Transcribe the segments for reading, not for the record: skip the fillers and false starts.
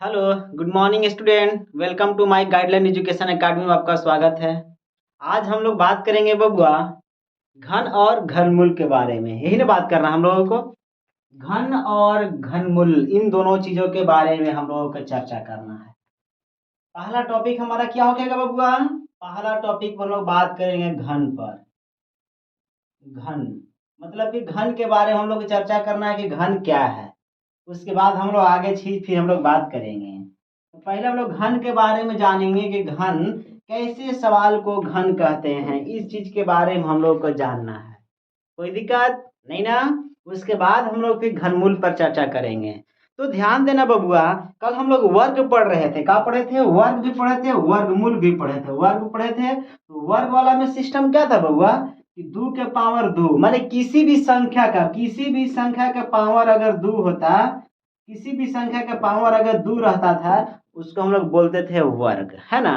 Hello, good morning student. Welcome to my guideline education academy में आपका स्वागत है। आज हम लोग बात करेंगे बबुआ घन और घनमूल के बारे में। यही ना बात करना हम लोगों को। घन और घनमूल इन दोनों चीजों के बारे में हम लोगों को चर्चा करना है। पहला टॉपिक हमारा क्या हो जाएगा बबुआ? पहला टॉपिक हम लोग बात करेंगे घन पर। घन मतलब कि घन के बारे में हम लोग को चर्चा करना है कि घन क्या है। उसके बाद हम लोग आगे चीज फिर हम लोग बात करेंगे। तो पहले हम लोग घन के बारे में जानेंगे कि घन कैसे सवाल को घन कहते हैं। इस चीज के बारे में हम लोग को जानना है। कोई दिक्कत नहीं ना? उसके बाद हम लोग फिर घनमूल पर चर्चा करेंगे। तो ध्यान देना बबुआ, कल हम लोग वर्ग पढ़ रहे थे। क्या पढ़े थे? वर्ग भी पढ़े थे, वर्गमूल भी पढ़े थे। वर्ग पढ़े थे तो वर्ग वाला में सिस्टम क्या था बबुआ कि 2 के पावर 2, माने किसी भी संख्या का पावर अगर 2 होता, किसी भी संख्या का पावर अगर 2 रहता था, उसको हम लोग बोलते थे वर्ग, है ना।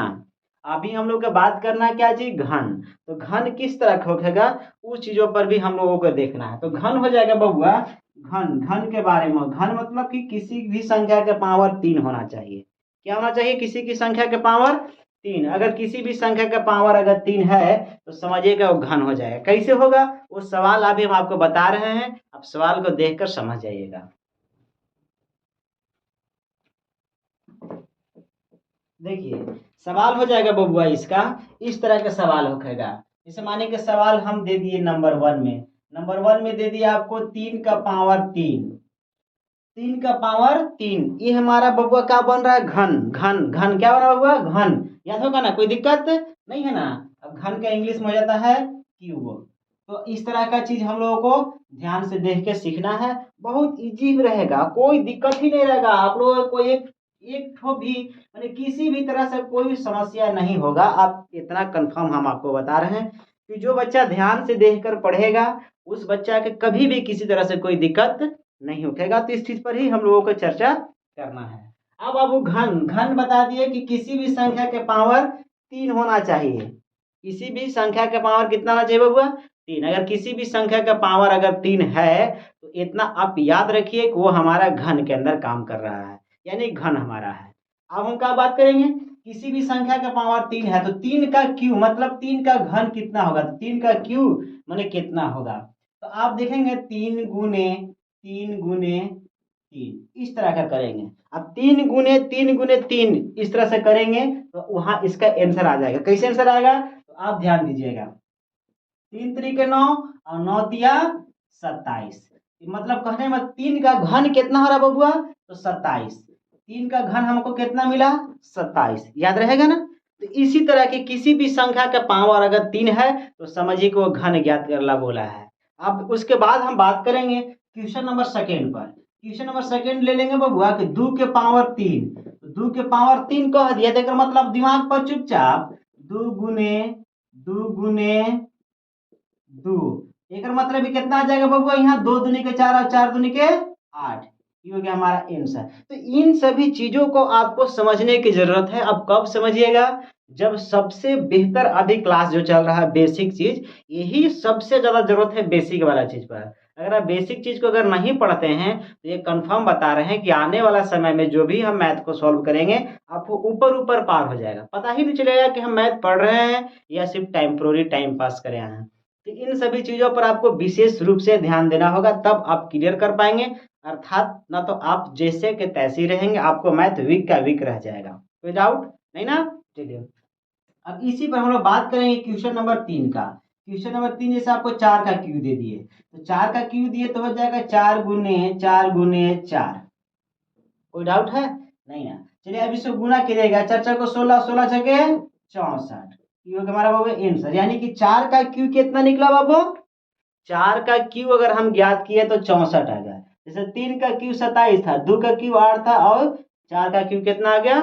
अभी हम लोग का बात करना क्या चीज? घन। तो घन किस तरह का होगा उस चीजों पर भी हम लोगों को देखना है। तो घन हो जाएगा बबुआ घन। घन के बारे में, घन मतलब कि किसी भी संख्या का पावर 3 होना चाहिए। क्या होना चाहिए? किसी की संख्या का पावर 3। अगर किसी भी संख्या का पावर अगर 3 है तो समझिएगा वो घन हो जाएगा। कैसे होगा वो सवाल अभी हम आपको बता रहे हैं, आप सवाल को देखकर समझ जाइएगा। देखिए, सवाल हो जाएगा बबुआ इसका इस तरह का सवाल होगा। जैसे माने कि सवाल हम दे दिए नंबर 1 में दे दिया आपको 3 का पावर 3। 3 का पावर 3, ये हमारा बबुआ क्या बन रहा है? घन। घन घन क्या बन रहा है बबुआ? घन। याद होगा ना? कोई दिक्कत नहीं है ना? अब घन का इंग्लिश में हो जाता है क्यूब। तो इस तरह का चीज हम लोगों को ध्यान से देख के सीखना है। बहुत इजी रहेगा, कोई दिक्कत ही नहीं रहेगा। आप लोगों को एक एक ठो भी माने किसी भी तरह से कोई समस्या नहीं होगा। आप इतना कंफर्म हम आपको बता रहे हैं कि जो बच्चा ध्यान से देखकर पढ़ेगा उस बच्चा के कभी भी किसी तरह से कोई दिक्कत नहीं उठेगा। तो इस चीज पर ही हम लोगों को चर्चा करना है। अब वो घन घन बता दिए कि किसी भी संख्या के पावर 3 होना चाहिए। किसी भी संख्या का पावर कितना होना चाहिए बबुआ? 3। अगर किसी भी संख्या का पावर अगर 3 है तो इतना आप याद रखिए कि वो हमारा घन के अंदर काम कर रहा है, यानी घन हमारा है। अब हम क्या बात करेंगे? किसी भी संख्या का पावर 3 है तो 3 का क्यू मतलब 3 का घन कितना होगा? तो 3 का क्यू माने कितना होगा? तो आप देखेंगे 3 गुने 3 इस तरह का करेंगे। अब 3 गुने 3 इस तरह से करेंगे तो वहां इसका आंसर आ जाएगा। कैसे आंसर आएगा? तो आप ध्यान दीजिएगा। 3 3 के 9 और 9 तिया 27। मतलब कहने में 3 का घन कितना हो रहा बबुआ? तो 27। 3 का घन हमको कितना मिला? 27। याद रहेगा ना? तो इसी तरह की किसी भी संख्या का पावर अगर 3 है तो समझिए कि वो घन ज्ञात करला बोला है। अब उसके बाद हम बात करेंगे क्वेश्चन नंबर सेकेंड पर। क्वेश्चन नंबर सेकेंड ले लेंगे बबुआ कि 2 के पावर 3। 2 के पावर 3 कह दिया तो मतलब दिमाग पर चुपचाप 2 एक मतलब भी कितना आ जाएगा बबुआ? यहाँ 2 दूनी के 4 और 4 दूनी के 8। ये हो गया हमारा आंसर। तो इन सभी चीजों को आपको समझने की जरूरत है। अब कब समझिएगा? जब सबसे बेहतर अभी क्लास जो चल रहा है बेसिक चीज, यही सबसे ज्यादा जरूरत है बेसिक वाला चीज पर। अगर आप बेसिक चीज को अगर नहीं पढ़ते हैं तो ये कंफर्म बता रहे हैं कि आने वाला समय में जो भी हम मैथ को सॉल्व करेंगे आपको ऊपर ऊपर पार हो जाएगा। पता ही नहीं चलेगा कि हम मैथ पढ़ रहे हैं या सिर्फ टेम्पोररी टाइम पास कर रहे हैं। तो इन सभी चीजों पर आपको विशेष रूप से ध्यान देना होगा, तब आप क्लियर कर पाएंगे। अर्थात ना तो आप जैसे के तैसे ही रहेंगे, आपको मैथ वीक का वीक रह जाएगा। कोई डाउट नहीं ना? चलिए, अब इसी पर हम लोग बात करेंगे क्वेश्चन नंबर 3 का। क्वेश्चन नंबर 3 जैसे आपको 4 का क्यू दे दिए तो 4 का क्यू दिए तो हो जाएगा 4 गुने 4 गुने 4। कोई डाउट है? नहीं ना? चलिए अब इसको गुना कीजिएगा। 4 को 16, 16 छके 64। ये हो गया हमारा बाबू आंसर। यानी कि 4 का क्यू कितना निकला बाबू? 4 का क्यू अगर हम ज्ञात किए तो 64 आ गया। जैसे 3 का क्यू 27 था, 2 का क्यू 8 था और 4 का क्यू कितना आ गया?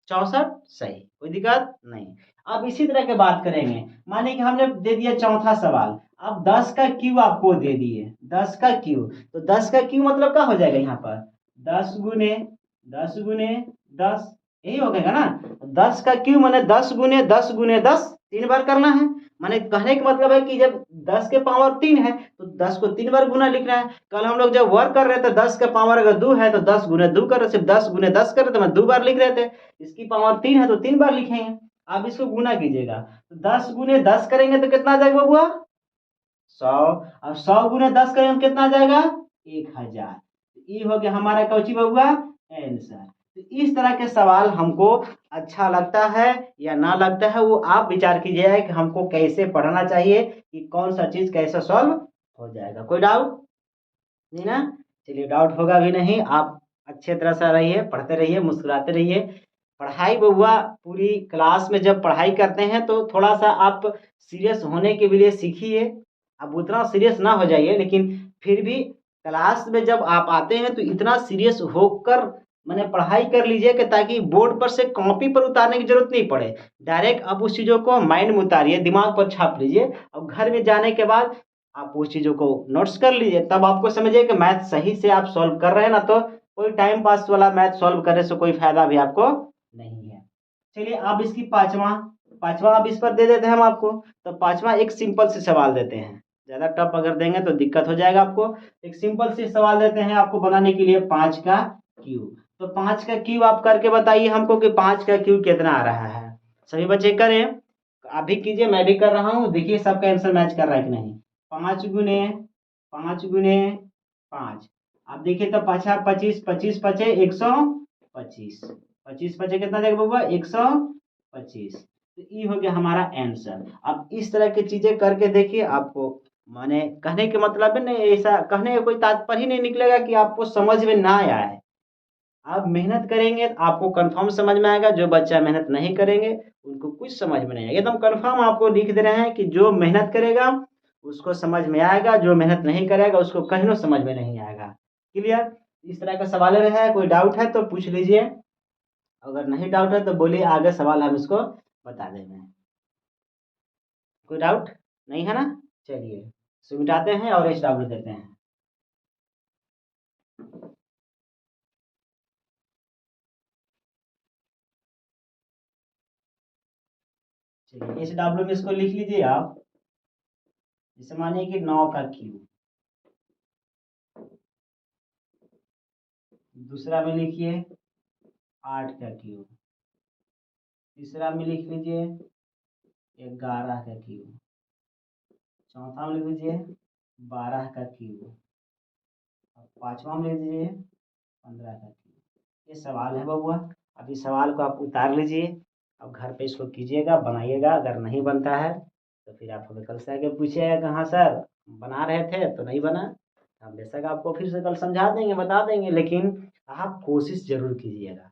64। सही, कोई दिक्कत नहीं। अब इसी तरह के बात करेंगे। माने कि हमने दे दिया चौथा सवाल। अब 10 का क्यू आपको दे दिए, 10 का क्यू। तो 10 का क्यू मतलब क्या हो जाएगा यहाँ पर? 10 गुने 10 यही हो गएगा ना? 10 का क्यू माने 10 गुने 10 गुने 10 3 बार करना है। माने कहने का मतलब है कि जब 10 के पावर 3 है तो 10 को 3 बार गुना लिखना है। कल हम लोग जब वर्क कर रहे थे 10 का पावर अगर 2 है तो 10 गुने 2 कर रहे, सिर्फ 10 गुने 10 कर रहे तो मैं 2 बार लिख रहे थे। इसकी पावर 3 है तो 3 बार लिखेंगे। आप इसको गुना कीजिएगा तो 10 गुने 10 करेंगे तो कितना आ जाएगा बबुआ? 100। अब 100 गुने 10 करेंगे तो कितना आ जाएगा? 1000। ये हो गया हमारा कौची बबुआ? आंसर। तो इस तरह के सवाल हमको अच्छा लगता है या ना लगता है वो आप विचार कीजिए कि हमको कैसे पढ़ना चाहिए कि कौन सा चीज कैसे सॉल्व हो जाएगा। कोई डाउट नहीं ना? चलिए, डाउट होगा भी नहीं। आप अच्छे तरह से रहिए, पढ़ते रहिए, मुस्कुराते रहिए। पढ़ाई बबुआ पूरी क्लास में जब पढ़ाई करते हैं तो थोड़ा सा आप सीरियस होने के लिए सीखिए। अब उतना सीरियस ना हो जाइए, लेकिन फिर भी क्लास में जब आप आते हैं तो इतना सीरियस होकर मैंने पढ़ाई कर लीजिए कि ताकि बोर्ड पर से कॉपी पर उतारने की जरूरत नहीं पड़े। डायरेक्ट आप उस चीज़ों को माइंड में उतारिए, दिमाग पर छाप लीजिए। अब घर में जाने के बाद आप उस चीज़ों को नोट्स कर लीजिए, तब आपको समझिए कि मैथ सही से आप सॉल्व कर रहे हैं ना। तो कोई टाइम पास वाला मैथ सॉल्व करने से कोई फायदा भी आपको नहीं है। चलिए, आप इसकी पांचवा पांचवा आप इस पर दे देते हैं हम आपको। तो पांचवा एक सिंपल से सवाल देते हैं। ज़्यादा टफ अगर देंगे तो दिक्कत हो जाएगा आपको। एक सिंपल से सवाल देते हैं आपको बनाने के लिए, 5 का क्यूब। तो 5 का क्यूब आप करके बताइए हमको कि 5 का क्यूब कितना आ रहा है। सभी बच्चे करें, आप भी कीजिए, मैं भी कर रहा हूँ। देखिए सबका आंसर मैच कर रहा है कि नहीं। 5 गुने 5 आप देखिए तो पाछा 25, 25 पचे 125, 25 पचे कितना जाएगा बबुआ? 125। तो ये हो गया हमारा आंसर। अब इस तरह की चीजें करके देखिए, आपको माने कहने के मतलब है नहीं, ऐसा कहने का कोई तात्पर्य ही नहीं निकलेगा कि आपको समझ में ना आया है। आप मेहनत करेंगे तो आपको कंफर्म समझ में आएगा। जो बच्चा मेहनत नहीं करेंगे उनको कुछ समझ में नहीं आएगा। एकदम कंफर्म आपको लिख दे रहे हैं कि जो मेहनत करेगा उसको समझ में आएगा, जो मेहनत नहीं करेगा उसको कहीं ना समझ में नहीं आएगा। क्लियर? इस तरह का सवाल रहा है। कोई डाउट है तो पूछ लीजिए, अगर नहीं डाउट है तो बोलिए, आगे सवाल हम इसको बता देंगे। कोई डाउट नहीं है ना? चलिए, इसे मिटाते हैं और एच डब्ल्यू देते हैं। चलिए, एच डब्ल्यू में इसको लिख लीजिए आप। जैसे मानिए कि 9 का क्यूब। दूसरा में लिखिए 8 का क्यूब। तीसरा में लिख लीजिए 11 का क्यूब। चौथा में लिख लीजिए 12 का क्यूब। और पांचवा में लिख दीजिए 15 का क्यूब। ये सवाल है बबुआ। अब इस सवाल को आप उतार लीजिए। अब घर पे इसको कीजिएगा, बनाइएगा। अगर नहीं बनता है तो फिर आप हमें कल से आके पूछिएगा कि हाँ सर बना रहे थे तो नहीं बना। हम बेशक आपको फिर से कल समझा देंगे, बता देंगे, लेकिन आप कोशिश जरूर कीजिएगा।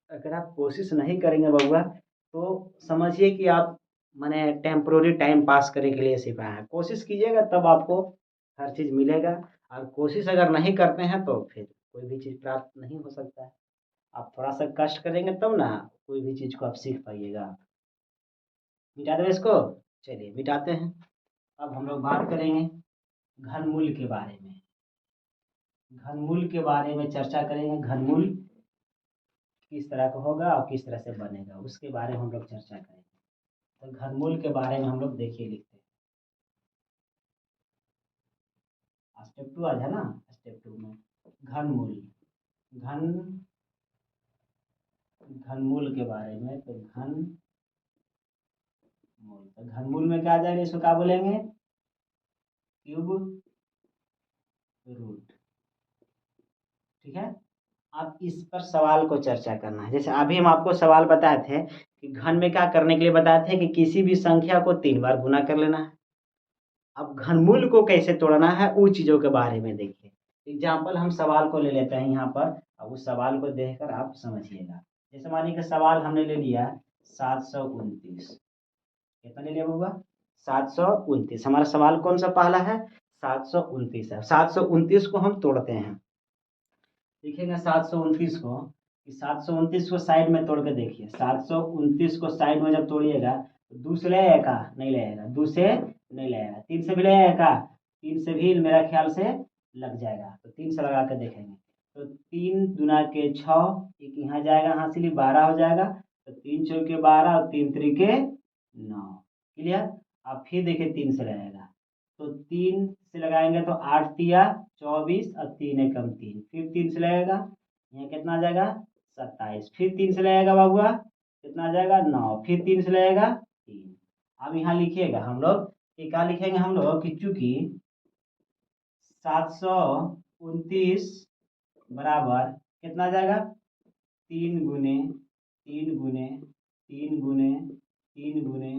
अगर आप कोशिश नहीं करेंगे बबुआ तो समझिए कि आप माने टेम्पोररी टाइम पास करने के लिए सिखाए हैं। कोशिश कीजिएगा तब आपको हर चीज़ मिलेगा। और कोशिश अगर नहीं करते हैं तो फिर कोई भी चीज़ प्राप्त नहीं हो सकता है। आप थोड़ा सा कष्ट करेंगे तब ना कोई भी चीज़ को आप सीख पाइएगा। मिटा दें इसको। चलिए मिटाते हैं। अब हम लोग बात करेंगे घनमूल के बारे में। घनमूल के बारे में चर्चा करेंगे। घनमूल किस तरह का होगा और किस तरह से बनेगा उसके बारे में हम लोग चर्चा करेंगे। तो घनमूल के बारे में हम लोग देखिए लिखते हैं। स्टेप 2 आज है ना। स्टेप 2 में घनमूल, घन घनमूल के बारे में। तो घनमूल, तो घनमूल में क्या आ जाएगा? इसको क्या बोलेंगे? Cube root. ठीक है। अब इस पर सवाल को चर्चा करना है। जैसे अभी हम आपको सवाल बताए थे कि घन में क्या करने के लिए बताए थे कि किसी भी संख्या को 3 बार गुना कर लेना है। अब घनमूल को कैसे तोड़ना है उन चीज़ों के बारे में देखिए। एग्जाम्पल हम सवाल को ले लेते हैं यहाँ पर। अब उस सवाल को देखकर आप समझिएगा। जैसे मानिए कि सवाल हमने ले लिया 729। कितना ले लिया बबुआ? 729। हमारा सवाल कौन सा पहला है? 729 है। 729 को हम तोड़ते हैं। देखिएगा 729 को, 729 को साइड में तोड़ के देखिए। 729 को साइड में जब तोड़िएगा तो 2 से लगेगा का? नहीं लगेगा। 2 से नहीं लगेगा। 3 से भी लगेगा का? 3 से भी मेरा ख्याल से लग जाएगा। तो 3 से लगा के देखेंगे तो 3 दूना के 6, एक यहाँ जाएगा हासिली 12 हो जाएगा। तो 3 चौके 12 और 3 त्रिके 9। क्लियर। अब फिर देखिए 3 से लगाएगा तो 3 से लगाएंगे तो 8 तिया 24 और 3 एकम 3, फिर 3 से लगेगा यहाँ कितना आ जाएगा 27, फिर 3 से लगेगा बाबुआ कितना आ जाएगा 9, फिर 3 से लगेगा 3। अब यहाँ लिखिएगा हम लोग कि क्या लिखेंगे हम लोग कि चूंकि 729 बराबर कितना आ जाएगा 3 गुने 3 गुने 3 गुने 3 गुने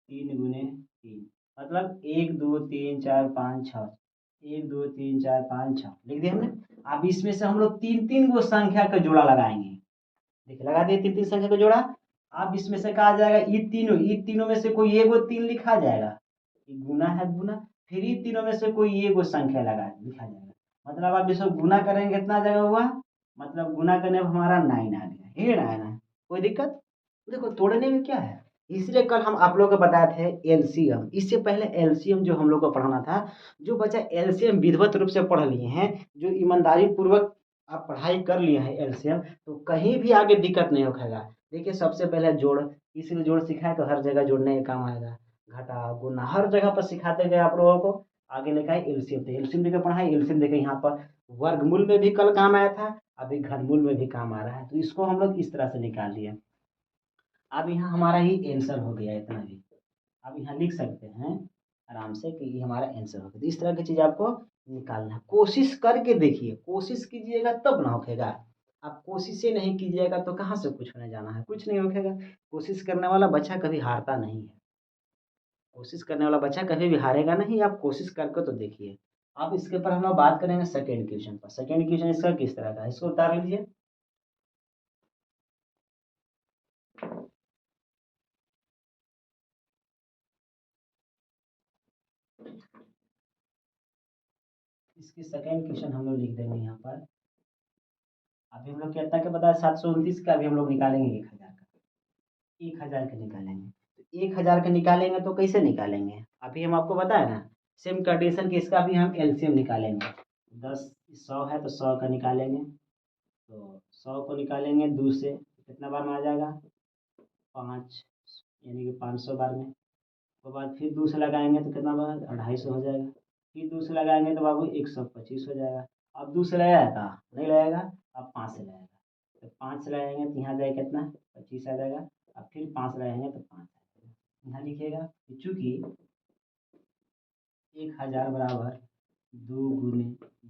3 गुने 3, मतलब 1 2 3 4 5 6, 1 2 3 4 5 6 लिख दिया हमने। अब इसमें से हम लोग 3 गो संख्या का जोड़ा लगाएंगे। देखिए लगा दिए 3 संख्या का जोड़ा। अब इसमें से कहा जाएगा ये तीनों में से कोई एगो 3 लिखा जाएगा, ये गुना है गुना, फिर ये तीनों में से कोई एगो संख्या लिखा जाएगा। मतलब आप इसको गुना करेंगे कितना आ जाएगा हुआ, मतलब गुना करने में हमारा 9 आ गया, ये ना है ना कोई दिक्कत। देखो तोड़ने में क्या है, इसलिए कल हम आप लोग को बताए थे एलसीएम। इससे पहले एलसीएम जो हम लोग को पढ़ाना था, जो बच्चा एलसीएम विधिवत रूप से पढ़ लिए हैं, जो ईमानदारी पूर्वक आप पढ़ाई कर लिए हैं एलसीएम, तो कहीं भी आगे दिक्कत नहीं होगा। देखिए सबसे पहले जोड़, इसलिए जोड़ सिखाए तो हर जगह जोड़ने का काम आएगा, घटा गुना हर जगह पर सिखाते गए आप लोगों को। आगे लिखा है एलसीएम, तो एलसीएम देकर पढ़ाई, एलसीएम देकर यहाँ पर वर्गमूल में भी कल काम आया था, अभी घनमूल में भी काम आ रहा है, तो इसको हम लोग इस तरह से निकाल लिए। अब यहाँ हमारा ही आंसर हो गया इतना भी, अब यहाँ लिख सकते हैं आराम से कि ये हमारा आंसर हो गया। तो इस तरह की चीज़ आपको निकालना है, कोशिश करके देखिए, कोशिश कीजिएगा तब ना होगा। आप कोशिश ही नहीं कीजिएगा तो कहाँ से कुछ होने जाना है, कुछ नहीं होगा। कोशिश करने वाला बच्चा कभी हारता नहीं है, कोशिश करने वाला बच्चा कभी भी हारेगा नहीं। आप कोशिश करके तो देखिए। अब इसके ऊपर हम लोग बात करेंगे सेकेंड क्वेश्चन पर। सेकेंड क्वेश्चन इसका किस तरह का है, इसको उतार लीजिए। इसकी सेकेंड क्वेश्चन हम लोग लिख देंगे यहाँ पर। अभी हम लोग कितना के बताया 729 का, अभी हम लोग निकालेंगे 1000 का, 1000 का निकालेंगे। तो 1000 का निकालेंगे तो कैसे निकालेंगे, अभी हम आपको बताया ना सेम कंडीशन की, इसका भी हम एलसीएम निकालेंगे। 10 100 है तो 100 का निकालेंगे, तो 100 को निकालेंगे 2 से, कितना बार में आ जाएगा 5, यानी कि 500 बार में। उसके बाद फिर 2 से लगाएंगे तो कितना बार 250 हो जाएगा, फिर 2 से लगाएंगे तो बाबू 125 हो जाएगा। अब 2 से लगाएगा नहीं लगेगा, अब 5 से लगेगा, तो 5 से लगाएंगे तो यहाँ जाएगा कितना 25 आ जाएगा। अब फिर 5 लगाएंगे तो 5 आ जाएगा। यहाँ लिखिएगा कि चूँकि 1000 बराबर 2 गुने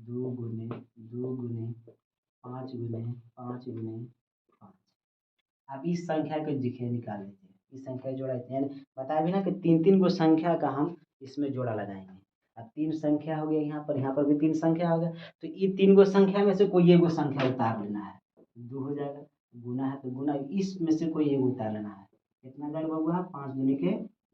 2 गुने 2 गुने 5 गुने 5 गुने 5। अब इस संख्या को देखिए निकाल लेते हैं, इस संख्या जोड़ा हैं, बताया भी ना कि 3 गो संख्या का हम इसमें जोड़ा लगाएंगे। अब 3 संख्या हो गया, यहाँ पर भी 3 संख्या हो गया, तो ये 3 गो संख्या में से कोई एगो संख्या उतार लेना है, 2 हो जाएगा। गुना है तो गुना, इसमें से कोई एगो उतार लेना है, कितना जाएगा बाबू 5 गुने के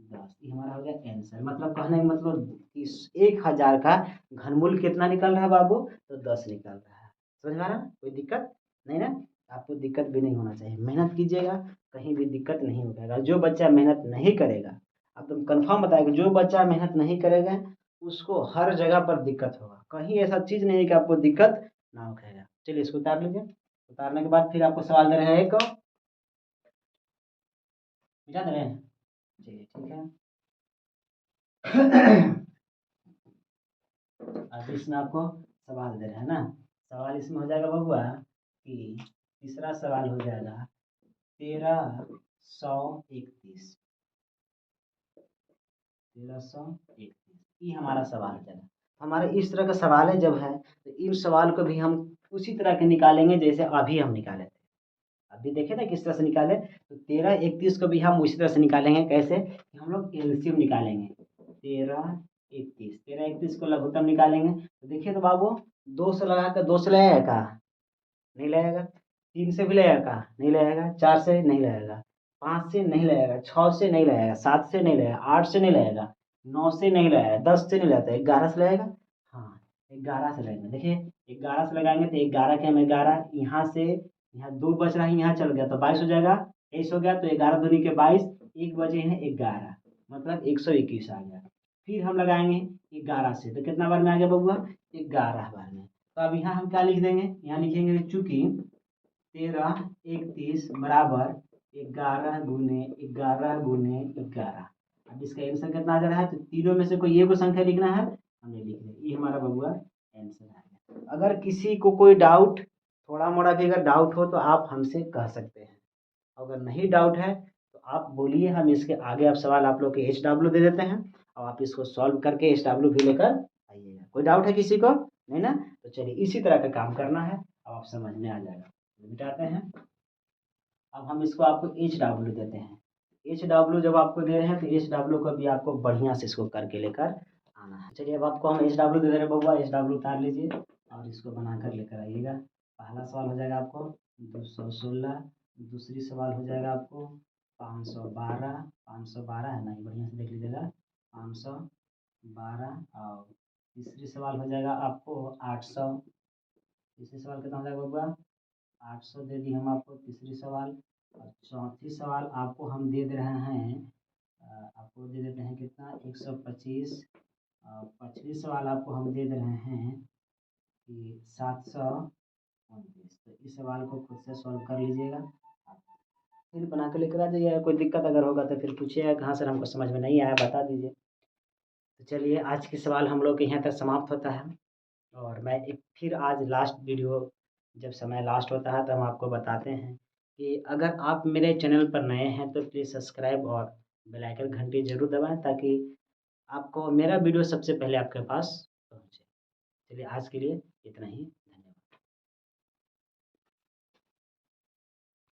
10, ये हमारा हो गया आंसर। मतलब कहने का मतलब इस 1000 का घनमूल कितना निकल रहा है बाबू, तो 10 निकल रहा है। समझ में आ रहा है, कोई दिक्कत नहीं ना, आपको दिक्कत भी नहीं होना चाहिए। मेहनत कीजिएगा, कहीं भी दिक्कत नहीं होगा। जो बच्चा मेहनत नहीं करेगा, अब तुम कंफर्म बताएगा, जो बच्चा मेहनत नहीं करेगा उसको हर जगह पर दिक्कत होगा, कहीं ऐसा चीज़ नहीं है कि आपको दिक्कत ना होगा। चलिए इसको उतार लीजिए। उतारने के बाद फिर आपको सवाल दे रहे हैं एक, मिटा दे रहे हैं, चलिए ठीक है। अब इसमें आपको सवाल दे रहे हैं ना, सवाल इसमें हो जाएगा बबुआ कि तीसरा सवाल हो जाएगा 1331, 1331 ये हमारा सवाल है। हमारे इस तरह का सवाल है जब है, तो इन सवाल को भी हम उसी तरह के निकालेंगे जैसे अभी हम निकाले थे। अभी देखे ना किस तरह से निकाले, तो 1331 को भी हम उसी तरह से निकालेंगे। कैसे कि हम लोग एलसीएम निकालेंगे, 1331 को लघुत्तम निकालेंगे। तो देखिए तो बाबू 2 से लगा कर 2 से लगेगा का नहीं लगेगा, 3 से भी लगेगा नहीं लगेगा, 4 से नहीं लगेगा, 5 से नहीं लगेगा, 6 से नहीं लगेगा, 7 से नहीं लगेगा, 8 से नहीं लगेगा, 9 से नहीं लगेगा, 10 से नहीं लगता, 11 से लगेगा। हाँ 11 से लगेगा। देखिए 11 से लगाएंगे तो 11 के हम 11, यहाँ से यहाँ 2 बच रहा है, यहाँ चल गया तो 22 हो जाएगा, 23 हो गया, तो 11 दूनी के 22, एक बचे हैं 11, मतलब 121 आ गया। फिर हम लगाएंगे 11 से, तो कितना बार में आ गया बबुआ 11 बार में। तो अब यहाँ हम क्या लिख देंगे, यहाँ लिखेंगे चूंकि 1331 बराबर 11 गुने 11 गुने 11। अब इसका आंसर कितना आ जा रहा है, तो तीनों में से कोई एक को संख्या लिखना है, हमने लिख दिया। ये हमारा बबुआ आंसर आ गया। अगर किसी को कोई डाउट, थोड़ा मोड़ा भी अगर डाउट हो तो आप हमसे कह सकते हैं। अगर नहीं डाउट है तो आप बोलिए, हम इसके आगे आप सवाल आप लोग के एच डब्ल्यू दे देते हैं और आप इसको सॉल्व करके एच डब्ल्यू भी लेकर आइएगा। कोई डाउट है किसी को? नहीं ना? तो चलिए इसी तरह का काम करना है, अब आप समझ में आ जाएगा। मिटाते हैं। अब हम इसको आपको एच डब्ल्यू देते हैं। एच डब्ल्यू जब आपको दे रहे हैं तो एच डब्ल्यू को भी आपको बढ़िया से इसको करके लेकर आना है। चलिए अब आपको हम एच डब्ल्यू दे दे रहे हैं बबुआ, एच डब्ल्यू उतार लीजिए और इसको बनाकर लेकर आइएगा। पहला सवाल हो जाएगा आपको 216, दूसरी सवाल हो जाएगा आपको 512, 512 है ना, ये बढ़िया से देख लीजिएगा 512। और तीसरी सवाल हो जाएगा आपको 800। तीसरी सवाल कितना हो जाएगा बबुआ? 800 दे दी हम आपको तीसरी सवाल। और चौथी सवाल आपको हम दे दे रहे हैं, आपको दे देते हैं कितना, 125। पाँचवीं सवाल आपको हम दे दे रहे हैं कि 729। तो इस सवाल को खुद से सॉल्व कर लीजिएगा, फिर बना के लेकर आ जाइएगा। कोई दिक्कत अगर होगा तो फिर पूछिएगा कहाँ सर हमको समझ में नहीं आया, बता दीजिए। तो चलिए आज के सवाल हम लोग के यहाँ तक समाप्त होता है। और मैं एक फिर आज लास्ट वीडियो, जब समय लास्ट होता है तो हम आपको बताते हैं कि अगर आप मेरे चैनल पर नए हैं तो प्लीज़ सब्सक्राइब और बेल आइकन घंटी ज़रूर दबाएं, ताकि आपको मेरा वीडियो सबसे पहले आपके पास पहुँचे। चलिए आज के लिए इतना ही।